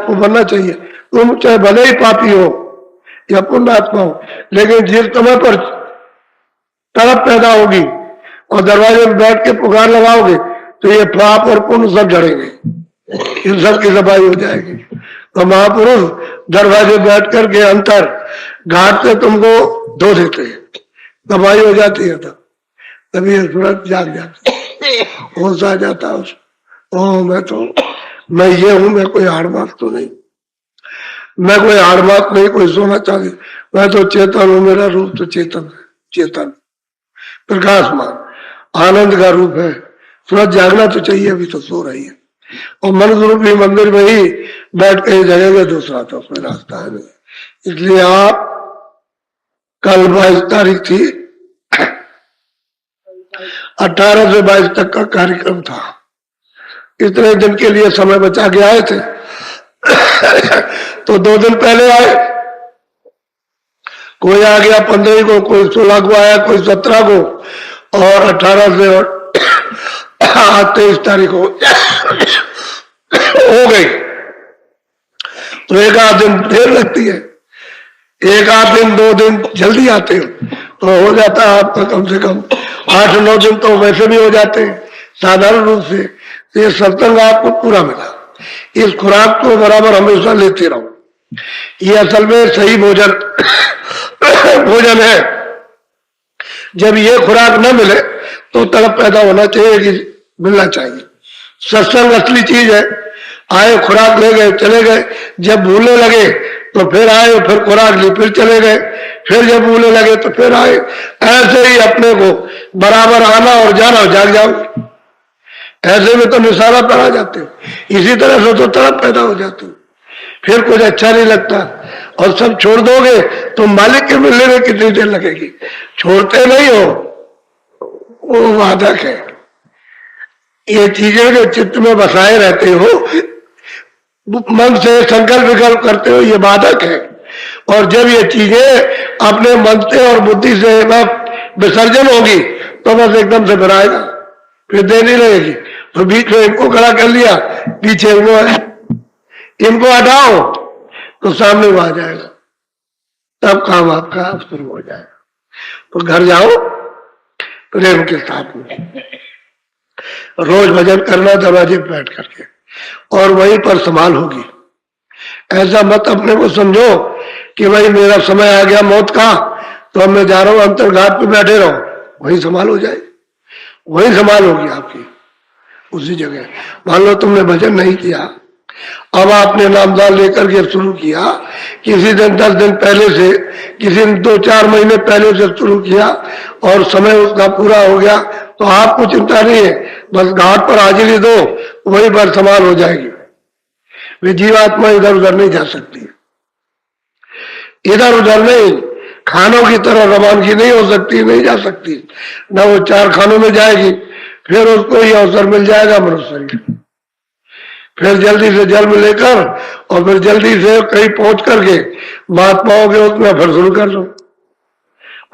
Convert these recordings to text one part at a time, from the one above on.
आपको बनना चाहिए। तुम चाहे भले ही पापी हो या पुण्यात्मा हो, लेकिन जिस समय पर तड़प पैदा होगी और दरवाजे में बैठ के पुकार लगाओगे तो ये पाप और पुण्य सब झड़ेंगे, इन सब की सफाई हो जाएगी। तो महापुरुष दरवाजे बैठ करके अंतर घाट से तुमको धो देते हैं, सफाई हो जाती है। तभी ये सूरज जाग जाता, होश आ जाता है। मैं ये हूं, मैं कोई हाड़मात तो नहीं, मैं कोई हाड़मात नहीं, कोई सोना चांदी, मैं तो चेतन हूं, मेरा रूप तो चेतन है, चेतन प्रकाशमान आनंद का रूप है। सूरज जागना तो चाहिए, अभी तो सो रही है। और मन रूपी मंदिर में ही बैठ के जगह दूसरा तो उसमें रास्ता है नहीं। इसलिए आप कल 22 तारीख थी, 18 से 22 तक का कार्यक्रम था। इतने दिन के लिए समय बचा के आए थे तो 2 दिन पहले आए, कोई आ गया 15 को, कोई 16 को आया, कोई 17 को, और 18 से 23 तारीख को हो गई। तो एक आध दिन देर लगती है, एक आध दिन 2 दिन जल्दी आते हो तो हो जाता है आपका कम से कम 8-9 दिन तो वैसे भी हो जाते हैं साधारण रूप से। ये सत्संग आपको पूरा मिला, इस खुराक को बराबर हमेशा लेते रहो। ये असल में सही भोजन है। जब ये खुराक न मिले तो तड़प पैदा होना चाहिए कि मिलना चाहिए। सत्संग असली चीज है। आए, खुराक ले गए, चले गए, जब भूलने लगे तो फिर आए, फिर खुराक ली, फिर चले गए, फिर जब भूलने लगे तो फिर आए। ऐसे ही अपने को बराबर आना और जाना, जाग जाओ। ऐसे में तो निशाना पर आ जाते हो, इसी तरह से तो तड़प पैदा हो जाती हो, फिर कुछ अच्छा नहीं लगता। और सब छोड़ दोगे तो मालिक के मिलने में कितनी देर लगेगी। छोड़ते नहीं हो, वो बाधक है। ये चीजें जो चित्त में बसाए रहते हो, मन से संकल्प विकल्प करते हो, ये बाधक है। और जब ये चीजें अपने मन से और बुद्धि से विसर्जन होगी तो बस एकदम से फिर आएगा, फिर देर नहीं लगेगी। तो बीच में इनको खड़ा कर लिया, पीछे वो है, इनको हटाओ तो सामने वो आ जाएगा, तब काम आपका शुरू हो जाएगा। तो घर जाओ प्रेम के साथ में, रोज भजन करना दरवाजे पे बैठ करके, और वहीं पर संभाल होगी। ऐसा मत अपने को समझो कि भाई मेरा समय आ गया मौत का तो अब मैं जा रहा हूं अंतर्घाट पे बैठे रहो, वही संभाल हो जाए, वही संभाल होगी आपकी उसी जगह। मान लो तुमने भजन नहीं किया, अब आपने नामदान लेकर के शुरू किया, किसी दिन 10 दिन पहले से, किसी दिन 2-4 महीने पहले से शुरू किया और समय उसका पूरा हो गया तो आपको चिंता नहीं है, बस घाट पर हाजिरी दो, वही पर संभाल हो जाएगी। वे जीवात्मा इधर उधर नहीं जा सकती, इधर उधर नहीं, खानों की तरह रवानगी नहीं हो सकती, नहीं जा सकती। न वो 4 खानों में जाएगी, फिर उसको ही अवसर मिल जाएगा मनुष्य, फिर जल्दी से जन्म लेकर और फिर जल्दी से कहीं पहुंच करके महात्माओं के उसमें फिर शुरू कर दो।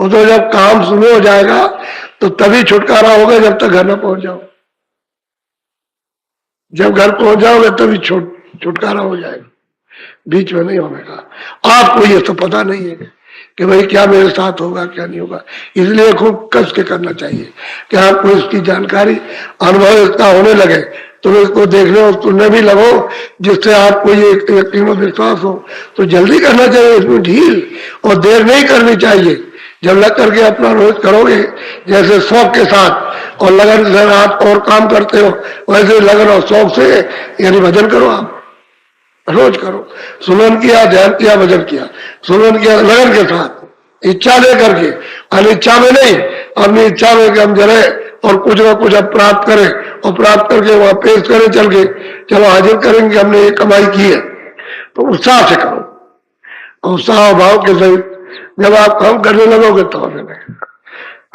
और तो जब काम शुरू हो जाएगा तो तभी छुटकारा होगा, जब तक घर न पहुंच जाओ। जब घर पहुंच जाओगे तभी छुटकारा हो जाएगा, बीच में नहीं होने का। आपको ये तो पता नहीं है कि भाई क्या मेरे साथ होगा क्या नहीं होगा, इसलिए खूब कस के करना चाहिए कि आपको इसकी जानकारी अनुभव इसका होने लगे, तुम इसको देखने और सुनने भी लगो, जिससे आपको ये यकीन और विश्वास हो। तो जल्दी करना चाहिए, इसमें ढील और देर नहीं करनी चाहिए। जब लग करके अपना रोज करोगे जैसे शौक के साथ और लगन से आप और काम करते हो, वैसे लगन और शौक से यानी भजन करो, आप रोज करो। सुमन किया, ध्यान किया, भजन किया, सुमन किया लगन के साथ, इच्छा लेकर के, अनिच्छा में नहीं, अपनी इच्छा में कि हम जरे और कुछ ना कुछ अब प्राप्त करें और प्राप्त करके वहां पेश करें, चल के चलो हाजिर करेंगे हमने ये कमाई की है। तो उत्साह से करो, उत्साह भाव के सहित। जब आप काम करने लगोगे तो होने लगेगा।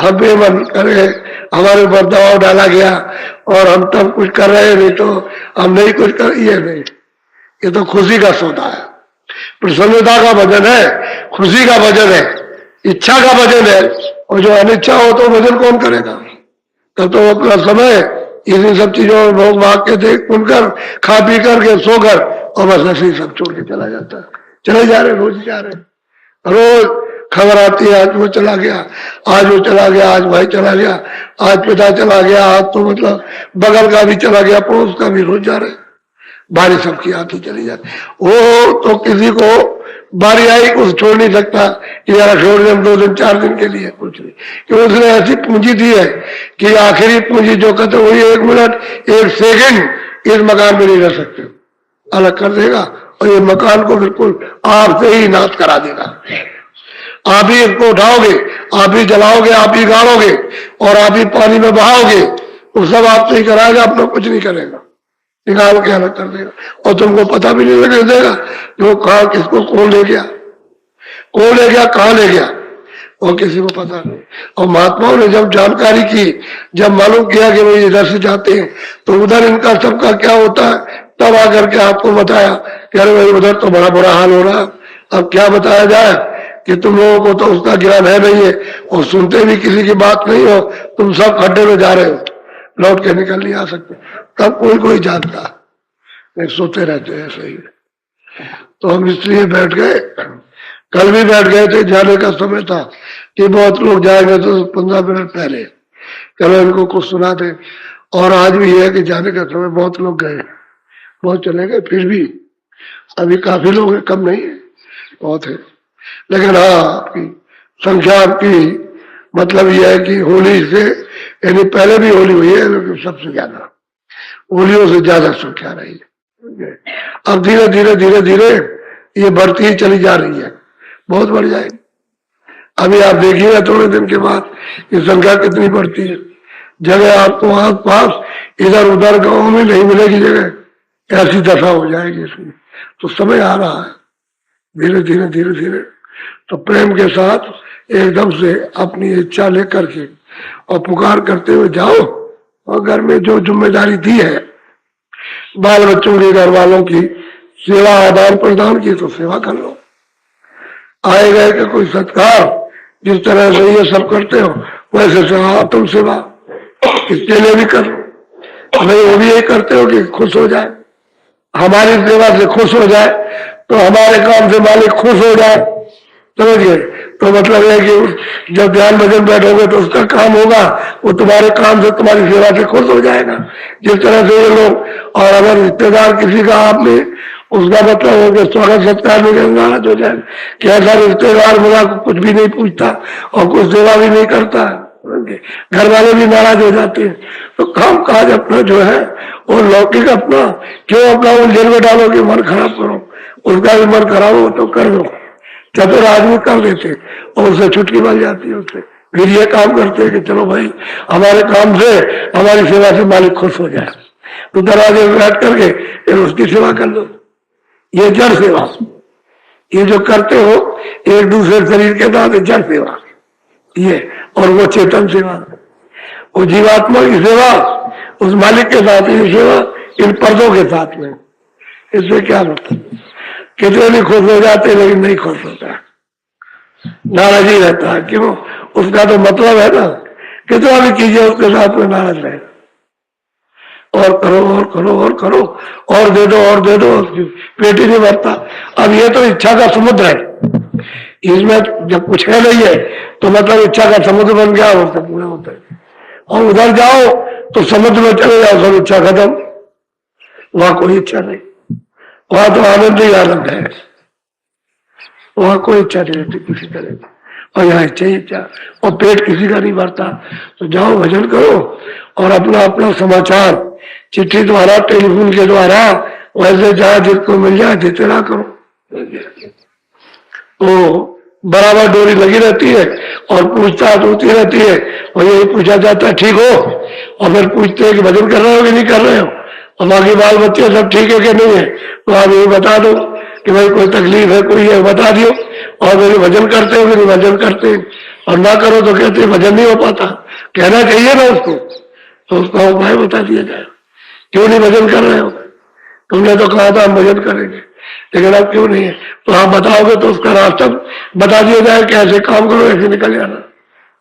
हम बेमन करे, हमारे ऊपर दबाव डाला गया और हम तब कुछ कर रहे नहीं तो हम नहीं कुछ कर, ये नहीं, ये तो खुशी का सौदा है, प्रसन्नता का भजन है, खुशी का भजन है, इच्छा का भजन है। और जो अनिच्छा हो तो भजन कौन करेगा? तब तो अपना समय इन्हीं सब चीजों में भोग भाग के देख सुनकर खा पी करके सोकर और बस ऐसे ही सब छोड़ के चला जाता है। चले जा रहे, रोज जा रहे, रोज खबर आती है आज वो चला गया, आज वो चला गया, आज भाई चला गया, आज पिता चला गया, आज तो मतलब बगल का भी चला गया, पड़ोस का भी, रोज जा रहे। बारिश सबकी आती चली जाती, वो तो किसी को बारी आई कुछ छोड़ नहीं सकता कि यार छोड़ दे 2 दिन 4 दिन के लिए, कुछ नहीं, कि उसने ऐसी पूंजी दी है कि आखिरी पूंजी जो कहते वही 1 मिनट 1 सेकंड इस मकान में नहीं रह सकते, अलग कर देगा और ये मकान को बिल्कुल आग से ही नाश करा देगा। आप ही इसको उठाओगे, आप ही जलाओगे, आप ही गाड़ोगे और आप ही पानी में बहाओगे, वो सब आपसे ही कराएगा, अपना कुछ नहीं करेगा, निकाल के अलग कर देगा और तुमको पता भी नहीं लगे देगा कि वो कहा किसको कौन ले गया, कहाँ ले गया, और किसी को पता नहीं। और महात्माओं ने जब जानकारी की, जब मालूम किया कि भाई इधर से जाते हैं तो उधर इनका सबका क्या होता है, तब आकर के आपको बताया कि अरे भाई उधर तो बड़ा बुरा हाल हो रहा है। अब क्या बताया जाए कि तुम लोगों को तो उसका ज्ञान है नहीं है और सुनते भी किसी की बात नहीं हो, तुम सब खड्डे में जा रहे हो, लौट के निकल नहीं आ सकते। तब कोई जानता नहीं, सोते रहते हैं ऐसे ही। तो हम इसलिए बैठ गए, कल भी बैठ गए थे, जाने का समय था कि बहुत लोग जाएंगे तो 15 मिनट पहले चलो इनको कुछ सुना दे। और आज भी है कि जाने का समय, बहुत लोग गए, बहुत चले गए, फिर भी अभी काफी लोग हैं, कम नहीं है, बहुत है। लेकिन हाँ, आपकी संख्या आपकी मतलब यह है कि होली से, यानी पहले भी होली हुई है लेकिन सबसे ज्यादा होलियों से ज्यादा संख्या रही है। अब धीरे धीरे धीरे धीरे ये बढ़ती ही चली जा रही है, बहुत बढ़ जाएगी। अभी आप देखिएगा थोड़े दिन के बाद ये संख्या कितनी बढ़ती है। जगह आपको आस पास इधर उधर गांव में नहीं मिलेगी जगह, ऐसी दशा हो जाएगी इसमें। तो समय आ रहा है धीरे धीरे धीरे धीरे। तो प्रेम के साथ एकदम से अपनी इच्छा लेकर के और पुकार करते हुए जाओ, और घर में जो जिम्मेदारी दी है, बाल बच्चों के घर वालों की सेवा आदान प्रदान की, तो सेवा कर लो। आए गए का कोई सत्कार जिस तरह से ये सब करते हो वैसे सेवा तुम सेवा इसके लिए भी कर लो। भाई वो भी यही करते हो कि खुश हो जाए, हमारी सेवा से खुश हो जाए, तो हमारे काम से मालिक खुश हो जाए, समझिए। तो मतलब है कि जब ध्यान भजन बैठोगे तो उसका काम होगा, वो तुम्हारे काम से तुम्हारी सेवा से खुश हो जाएगा। जिस तरह से ये लोग, और अगर रिश्तेदार किसी का आपने उसका मतलब हो कि स्वागत सत्कार में नाराज हो जाए कि ऐसा रिश्तेदार मेरा कुछ भी नहीं पूछता और कुछ सेवा भी नहीं करता, घर वाले भी नाराज हो जाते हैं। तो काम काज अपना जो है वो लौकिक अपना क्यों अपना उलझन में डालोगे, मन खराब करो, उसका भी मन खराब हो तो कर दो। चतुर आदमी कर देते और उसे छुट्टी मिल जाती है उससे। फिर ये काम करते हैं कि चलो भाई हमारे काम से, हमारी सेवा से मालिक खुश हो जाए, तो दरवाजे में बैठ करके फिर उसकी सेवा कर दो। ये जड़ सेवा, ये जो करते हो एक दूसरे शरीर के साथ, जड़ सेवा ये। और वो चेतन सेवा, वो जीवात्मा की सेवा उस मालिक के साथ, ये सेवा इन पर्दों के साथ में। इससे क्या मतलब, कितने भी खुश हो जाते लेकिन नहीं खुश होता, नाराज ही रहता है। क्यों? उसका तो मतलब है ना, कितना भी कीजिए उसके साथ में नाराज रहे, और करो और करो और करो और दे दो और दे दो, पेट ही नहीं भरता। अब ये तो इच्छा का समुद्र है, इसमें जब कुछ है नहीं है तो मतलब इच्छा का समुद्र बन गया, वो सब पूरा होता है। और उधर जाओ तो समुद्र में चले जाओ, सब इच्छा खत्म, वहां कोई इच्छा नहीं, वहां तो आनंद ही आनंद है, वहां कोई इच्छा नहीं रहती किसी तरह की। और यहाँ इच्छा ही इच्छा, और पेट किसी का नहीं भरता। तो जाओ भजन करो और अपना अपना समाचार चिट्ठी द्वारा, टेलीफोन के द्वारा, वैसे जहां जिसको मिल जाए जितना करो। तो बराबर डोरी लगी रहती है और पूछताछ होती रहती है, और यही पूछा जाता है ठीक हो, और फिर पूछते हैं कि भजन कर रहे हो कि नहीं कर रहे हो, और बाकी बाल बच्चे सब ठीक है कि नहीं है। तो आप यही बता दो कि भाई कोई तकलीफ है, कोई है, बता दियो। और मेरे भजन करते हो कि नहीं भजन करते, और ना करो तो कहते भजन नहीं हो पाता, कहना चाहिए ना उसको, तो उसका उपाय बता दिया जाए। क्यों नहीं भजन कर रहे हो, तुमने तो कहा था हम भजन करेंगे, लेकिन अब क्यों नहीं है, तो आप बताओगे तो उसका रास्ता बता दिया जाए कि ऐसे काम करो, ऐसे निकल जाना,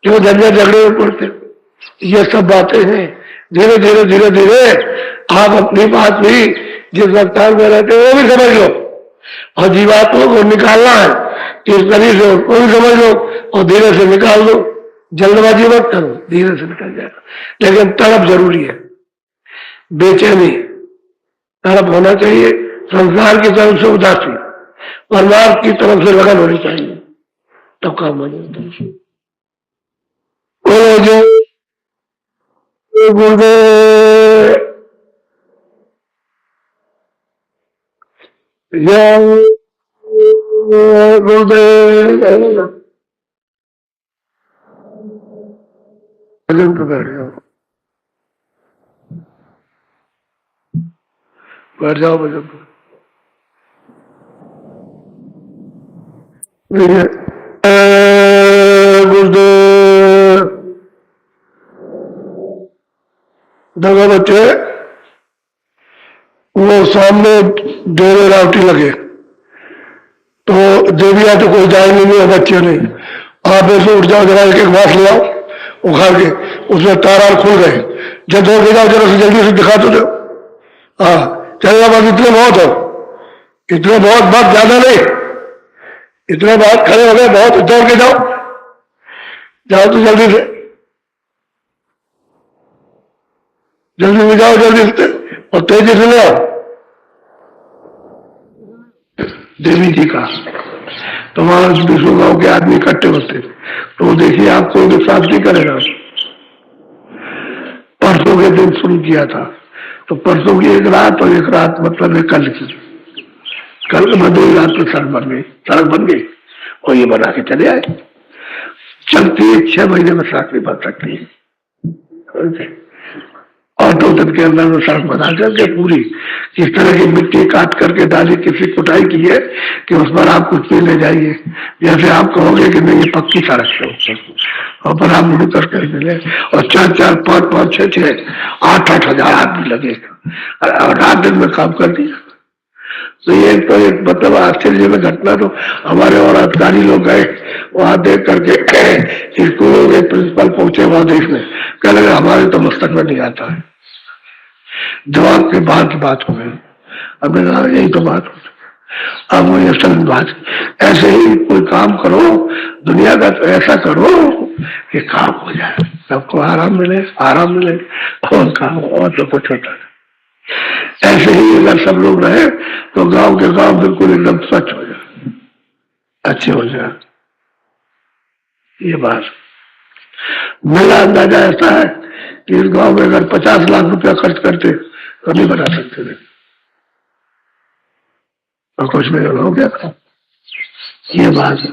क्यों झंझट झगड़े में पड़ते। ये सब बातें हैं, धीरे धीरे धीरे धीरे आप अपनी बात भी जिस स्थान में रहते हैं वो भी समझ लो, और जीवात्मा को निकालना है इस शरीर से उसको भी समझ लो और धीरे से निकाल दो। जल्दबाजी मत करो, धीरे से निकल जाएगा। लेकिन तड़प जरूरी है, बेचैनी तड़प होना चाहिए। संसार की तरफ से उदासी, परमार्थ की तरफ से लगन होनी चाहिए, तब काम हो जाता है। गुरुदेव गुरुदेव भजन पे बैठ जाओ, बैठ जाओ भजन पे। गुरुदेव देखो बच्चे, वो सामने डेरे रावटी लगे तो देविया तो कोई जाएंगे नहीं और बच्चे नहीं। आप ऐसे उठ जाओ, जरा एक एक बात ले आओ उखाड़ के, उसमें तार खुल गए। जब दौड़ के जाओ जरा से जल्दी से दिखा तो दो। हाँ चलेगा, बस इतने बहुत हो, इतने बहुत बात ज्यादा नहीं, इतने बात खड़े हो गए बहुत, दौड़ के जाओ, जाओ तो जल्दी से, जल्दी से जाओ, जल्दी से और तेजी से ले आओ। देवी जी का तो वहां विश्व गांव के आदमी इकट्ठे होते, तो देखिए आपको विश्वास नहीं करेगा। परसों के दिन शुरू किया था, तो परसों की एक रात और एक रात मतलब है कल की, कल के बाद रात में सड़क बन गई और ये बना के चले आए। चलती 6 महीने में सड़क नहीं बन सकती है। और 2 दिन के अंदर वो सड़क बना करके पूरी, किस तरह की मिट्टी काट करके डाली, किसी कुटाई की है कि उस पर आप कुछ भी ले जाइए। जैसे आप कहोगे कि नहीं ये पक्की सड़क है, और पर आप मुड़ करके मिले, और 4-4, 5-5, 6-6, 8-8 हजार आदमी लगे और 8 दिन में काम कर दिया। तो ये तो एक मतलब आश्चर्य में घटना। तो हमारे और अधिकारी लोग गए वहां देख करके, स्कूलों के प्रिंसिपल पहुंचे वहां देखने, कह लगे हमारे तो मस्तक में नहीं आता है। जवाब के बाद की बात हो गई, अब यही तो बात हो। अब वो ये सब बात, ऐसे ही कोई काम करो दुनिया का, तो ऐसा करो कि काम हो जाए, सबको आराम मिले, और काम और तो कुछ होता है। ऐसे ही अगर सब लोग रहे तो गांव के गांव बिल्कुल एकदम स्वच्छ हो जाए, अच्छे हो जाए। ये बात मेरा अंदाजा ऐसा है कि इस गांव में अगर 50 लाख रुपया खर्च करते तो नहीं बना सकते थे, और कुछ में हो गया था। ये बात है।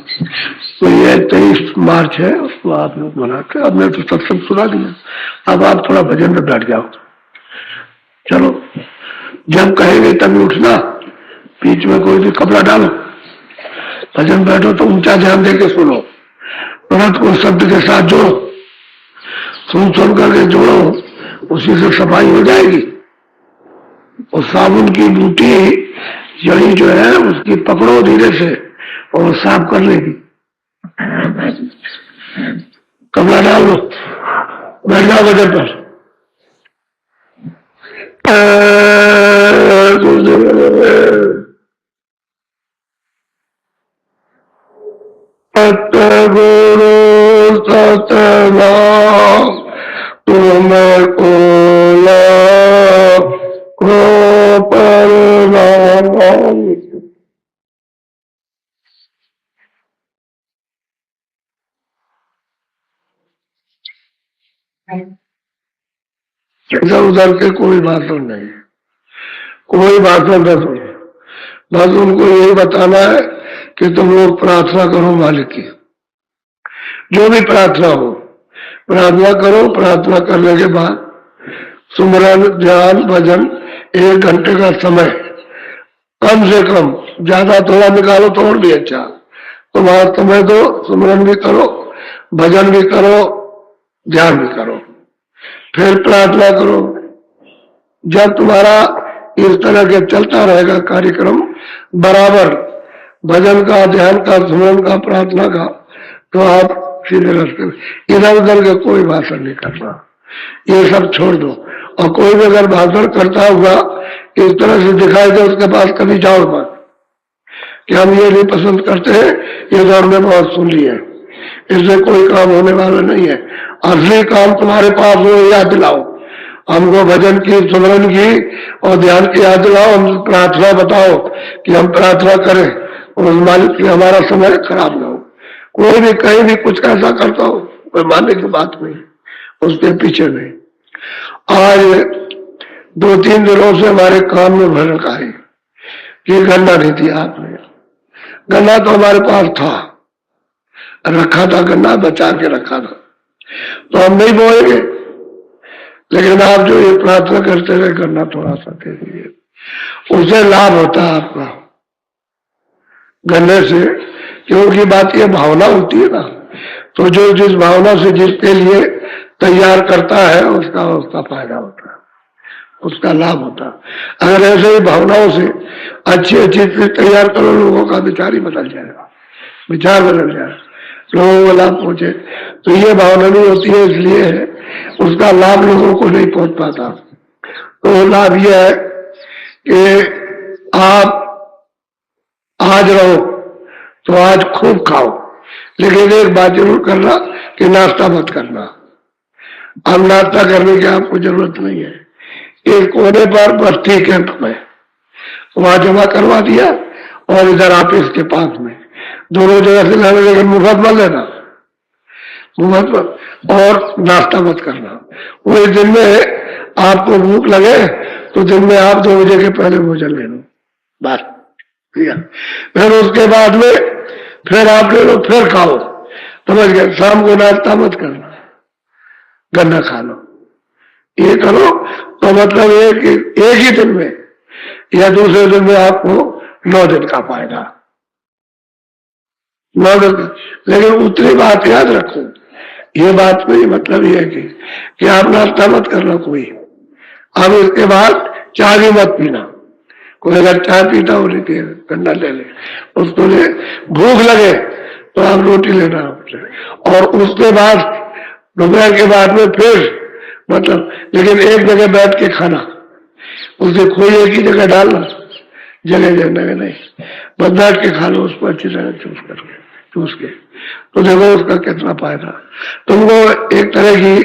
तो ये 23 मार्च है, उसको आप लोग मनाते। अब मैं तो सत्संग सुना दिया, अब आप थोड़ा भजन में बैठ जाओ। चलो जब कहेंगे तभी उठना, बीच में कोई भी कपड़ा डालो, भजन बैठो तो ऊंचा ध्यान देके सुनो, तुरंत को शब्द के साथ जोड़ो, सुन करके जोड़ो, उसी से सफाई हो जाएगी। और साबुन की बूटी जड़ी जो है उसकी पकड़ो धीरे से और साफ कर लेगी। कपड़ा डाल लो, बैठ जाओ भजन पर। सतगुरु सतनाम तुमको को परनाम। इधर उधर के कोई भाषण नहीं, कोई भाषण न सुनो, बस उनको यही बताना है कि तुम लोग प्रार्थना करो मालिक की, जो भी प्रार्थना हो प्रार्थना करो। प्रार्थना करने के बाद सुमरन ध्यान भजन 1 घंटे का समय कम से कम, ज्यादा थोड़ा निकालो तो और भी अच्छा। तुम्हारा समय दो, सुमरन भी करो, भजन भी करो, ध्यान भी करो, फिर प्रार्थना करो। जब तुम्हारा इस तरह के चलता रहेगा कार्यक्रम बराबर, भजन का, ध्यान का, सुमरन का, प्रार्थना का, तो आप सीधे रास्ते में, इधर उधर के कोई भाषण नहीं करना, ये सब छोड़ दो। और कोई भी अगर भाषण करता हुआ इस तरह से दिखाई दे उसके पास कभी जाओ मत कि हम ये नहीं पसंद करते हैं, ये तो हमने बहुत सुन लिया है, इससे कोई काम होने वाला नहीं है। असली काम तुम्हारे पास हो, याद दिलाओ हमको, भजन की, सुमरन की और ध्यान की याद दिलाओ, हम प्रार्थना बताओ कि हम प्रार्थना करें और उस मालिक की हमारा समय खराब ना हो। कोई भी कहीं भी कुछ ऐसा करता हो कोई मानने की बात नहीं, उसके पीछे नहीं। आज 2-3 दिनों से हमारे काम में भड़क आई कि गन्ना नहीं दिया आपने। गन्ना तो हमारे पास था, रखा था, गन्ना बचा के रखा था, तो हम नहीं बोएंगे, लेकिन आप जो ये प्रार्थना करते रहे गन्ना थोड़ा सा दे दीजिए, उससे लाभ होता है आपका गन्ने से, क्योंकि बात ये भावना होती है ना, तो जो जिस भावना से जिसके लिए तैयार करता है उसका फायदा होता है, उसका लाभ होता है। अगर ऐसे ही भावनाओं से अच्छी अच्छी चीज तैयार करो, लोगों का विचार ही बदल जाएगा, विचार बदल जाएगा, लोगों को लाभ पहुंचे। तो ये भावना नहीं होती है, इसलिए उसका लाभ लोगों को नहीं पहुंच पाता। तो लाभ यह है कि आप आज रहो तो आज खूब खाओ, लेकिन एक बात जरूर करना कि नाश्ता मत करना। अब नाश्ता करने की आपको जरूरत नहीं है, एक कोने पर बस्ती कैंप में वहां जमा करवा दिया और इधर ऑफिस के पास में, दोनों जगह से लेना, लेकिन मुफ्त मत लेना, मुफ्त मत, और नाश्ता मत करना। वही दिन में आपको भूख लगे तो दिन में आप 2 बजे के पहले भोजन ले लो, बस। फिर उसके बाद में फिर आप ले लो, फिर खाओ, समझ गए। शाम को नाश्ता मत करना, गन्ना खा लो, ये करो तो मतलब एक ही दिन में या दूसरे दिन में आपको 9 दिन का फायदा, 9 दिन। लेकिन उतनी बात याद रखो, ये बात में मतलब ये है कि आप नाश्ता मत करना कोई, अब इसके बाद चाय भी मत पीना। कोई अगर चाय पीता हो लेके गन्ना ले ले, उसको ले, भूख लगे तो आप रोटी लेना आपसे, और उसके बाद दोपहर के बाद में फिर मतलब, लेकिन एक जगह बैठ के खाना, उसे कोई एक ही जगह डालना, जगह जगह नहीं, बस बैठ के खा लो उसको अच्छी तरह चूस के, तो देखो उसका कितना फायदा। तुमको एक तरह की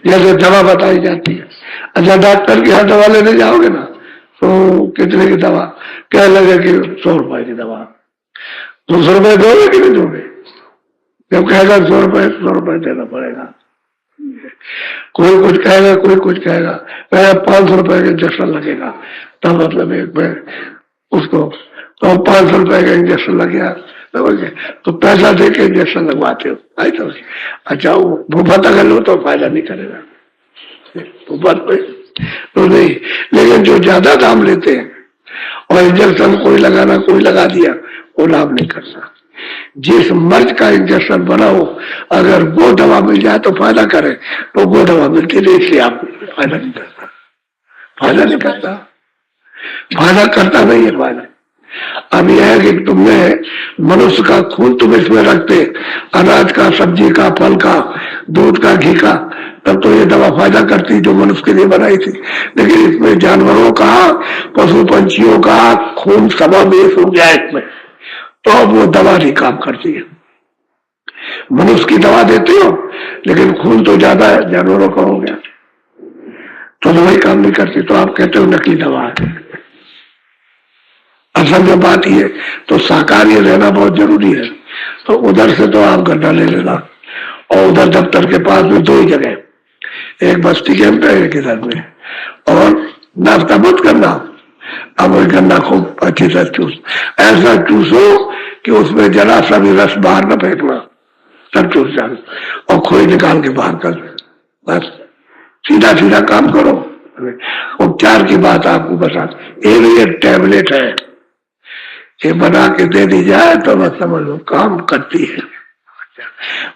जैसे दवा बताई जाती है, अच्छा डॉक्टर के यहाँ दवा लेने जाओगे ना तो कितने की दवा, क्या लगे कि 100 रुपए की दवा, 200 रुपए दोगे कि नहीं दोगे? जब कहेगा 100 रुपए देना पड़ेगा, कोई कुछ कहेगा, कोई कुछ कहेगा 500 रुपए का इंजेक्शन लगेगा, तब मतलब एक में उसको तो 500 रुपए का इंजेक्शन लग गया, तो पैसा दे के इंजेक्शन लगवाते हो, आई तो अच्छा वो पता कर लो तो फायदा नहीं करेगा, वो बात तो नहीं। लेकिन जो ज्यादा दाम लेते हैं और इंजेक्शन कोई लगाना कोई लगा दिया, वो लाभ नहीं करता। जिस मर्ज का इंजेक्शन बना हो, अगर वो दवा मिल जाए तो फायदा करे, तो वो दवा मिलती नहीं, इसलिए आप फायदा नहीं करता, फायदा नहीं करता, फायदा करता नहीं है फायदा। अब यह है कि तुमने मनुष्य का खून तुम इसमें रखते, अनाज का, सब्जी का, फल का, दूध का, घी का, तब तो ये दवा फायदा करती जो मनुष्य के लिए बनाई थी। लेकिन इसमें जानवरों का, पशु पंछियों का खून समावेश हो गया इसमें, तो अब वो दवा नहीं काम करती है। मनुष्य की दवा देते हो लेकिन खून तो ज्यादा है, जानवरों का हो गया तो दवाई काम नहीं करती, तो आप कहते हो नकली दवा है। असल में बात ये, तो शाकाहारी रहना बहुत जरूरी है। तो उधर से तो आप गन्ना ले लेना, और उधर दफ्तर के पास में 2 ही जगह, एक बस्ती कैंप है, एक इधर में, और नाश्ता मत करना, अब गन्ना खूब अच्छी तरह चूस, ऐसा चूसो कि उसमें जरा सा भी रस बाहर न फेंकना, सब चूस जाना, और खोई निकाल के बाहर कर, बस सीधा सीधा काम करो। उपचार की बात आपको बता, ये टैबलेट है, ये बना के दे दी जाए तो बस समझ लो काम करती है।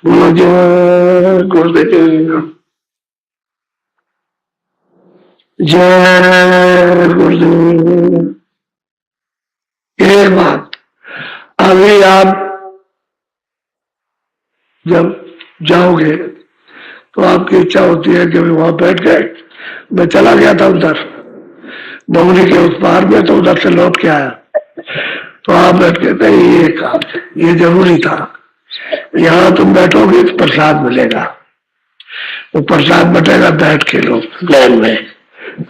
बोलो जय गुरुदेव, जय गुरुदेव। एक बात, अभी आप जब जाओगे तो आपकी इच्छा होती है कि वहां बैठ गए मैं चला गया था उधर बमरी के उस पार में, तो उधर से लौट के आया तो आप बैठ के नहीं, ये जरूरी था, यहाँ तुम बैठोगे तो प्रसाद मिलेगा, वो प्रसाद बटेगा बैठ के लो लाइन में,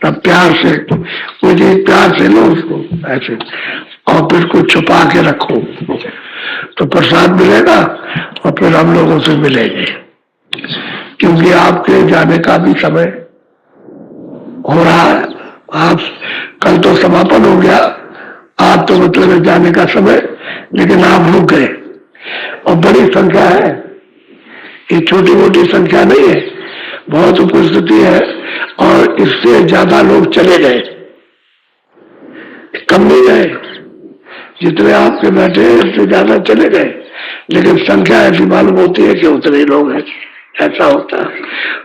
तब प्यार से कोई चीज प्यार से लो उसको ऐसे, और फिर कुछ छुपा के रखो तो प्रसाद मिलेगा और फिर हम लोगों से मिलेंगे, क्योंकि आपके जाने का भी समय हो रहा है। आप कल तो समापन हो गया, आज तो मतलब जाने का समय, लेकिन आप रुक गए और बड़ी संख्या है, ये छोटी मोटी संख्या नहीं है, बहुत उपस्थिति है और इससे ज्यादा लोग चले गए, कम नहीं गए, जितने आपके बैठे इससे ज्यादा चले गए, लेकिन संख्या ऐसी मालूम होती है कि उतने लोग हैं, ऐसा होता है।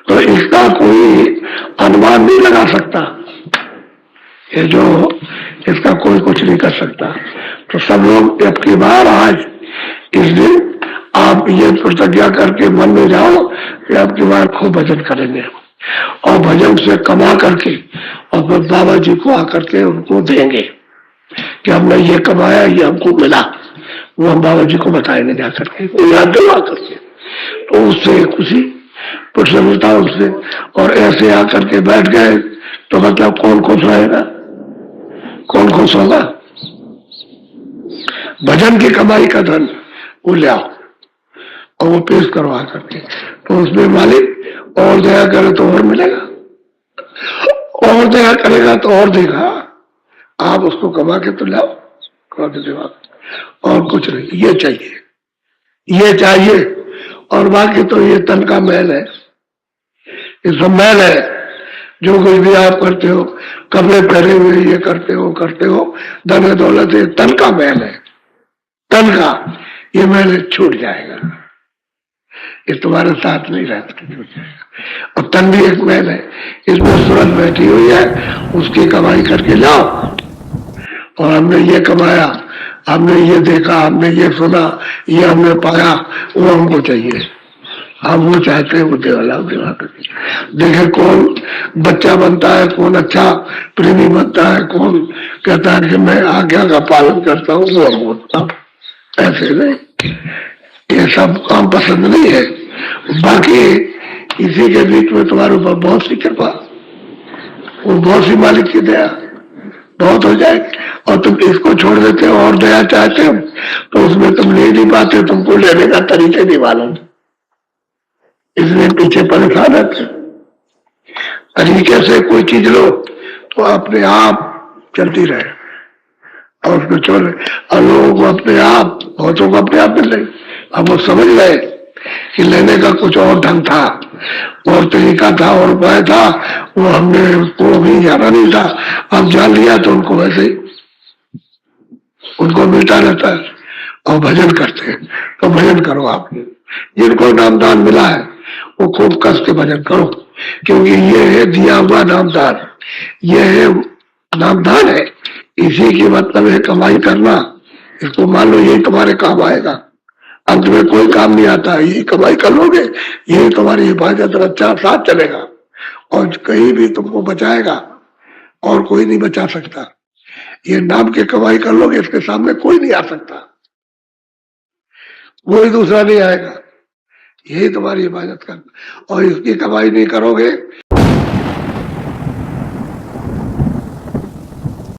तो इसका कोई अनुमान नहीं लगा सकता, ये जो इसका कोई कुछ नहीं कर सकता। तो सब लोग अब की बार आज इस दिन आप ये प्रतिज्ञा करके मन में जाओ कि अब की बार खूब भजन करेंगे और भजन से कमा करके और फिर बाबा जी को आकर के उनको देंगे कि हमने ये कमाया, ये हमको मिला, वो हम बाबा जी को बताएंगे जाकर के, याद दिला करके, तो उससे खुशी प्रसन्नता उससे, और ऐसे आकर के बैठ गए तो मतलब कौन खुश रहेगा, कौन खुश होगा? भजन की कमाई का धन वो ले आओ और वो पेश करवा करके, तो उसमें मालिक और दया करे तो और मिलेगा, और दया करेगा तो और देगा, आप उसको कमा के तो लाओ, और कुछ नहीं, ये चाहिए, ये चाहिए। और बाकी तो ये तन का मैल है, ये सब मैल है, जो कुछ भी आप करते हो, कपड़े पहने हुए ये करते हो, धन दौलत, ये तन का मैल है, तन का ये मैल छूट जाएगा, ये तुम्हारे साथ नहीं रहता, छूट जाएगा। और तन भी एक मैल है, इसमें सूरत बैठी हुई है, उसकी कमाई करके लाओ, और हमने ये कमाया, हमने ये देखा, हमने ये सुना, ये हमने पाया, वो हमको चाहिए, हम वो चाहते हैं, वो दिला करके देखे कौन बच्चा बनता है, कौन अच्छा प्रेमी बनता है, कौन कहता है कि मैं आज्ञा का पालन करता हूँ, वो हम बोलता हूँ, ऐसे नहीं, ये सब काम पसंद नहीं है। बाकी इसी के बीच में तुम्हारे ऊपर बहुत सी कृपा, वो बहुत सी मालिक की दया बहुत हो जाएगी, और तुम इसको छोड़ देते हो और दया चाहते हो तो उसमें तुम ले नहीं पाते, तुमको लेने का तरीके नहीं मालूम, इसलिए पीछे परेशान है। तरीके से कोई चीज लो तो अपने आप चलती रहे, और उसको छोड़े, और लोगों को अपने आप, बहुतों को अपने आप मिल रही, अब वो समझ गए कि लेने का कुछ और ढंग था, और तरीका था, और उपाय था, वो हमने उसको भी जाना नहीं था, अब जान लिया तो उनको वैसे ही उनको मिलता रहता है, और भजन करते हैं। तो भजन करो, आप जिनको नामदान मिला है वो खूब कस के भजन करो, क्योंकि ये है दिया हुआ नामदान, ये है नामदान है, इसी की मतलब है कमाई करना, इसको मान लो यही तुम्हारे काम आएगा, अंत में कोई काम नहीं आता, ये कमाई कर लोगे, यही तुम्हारी हिफाजत रक्षा साथ चलेगा, और कहीं भी तुमको बचाएगा और कोई नहीं बचा सकता, ये नाम के कमाई कर लोगे, इसके सामने कोई नहीं आ सकता, कोई दूसरा नहीं आएगा, यही तुम्हारी हिफाजत करना, और इसकी कमाई नहीं करोगे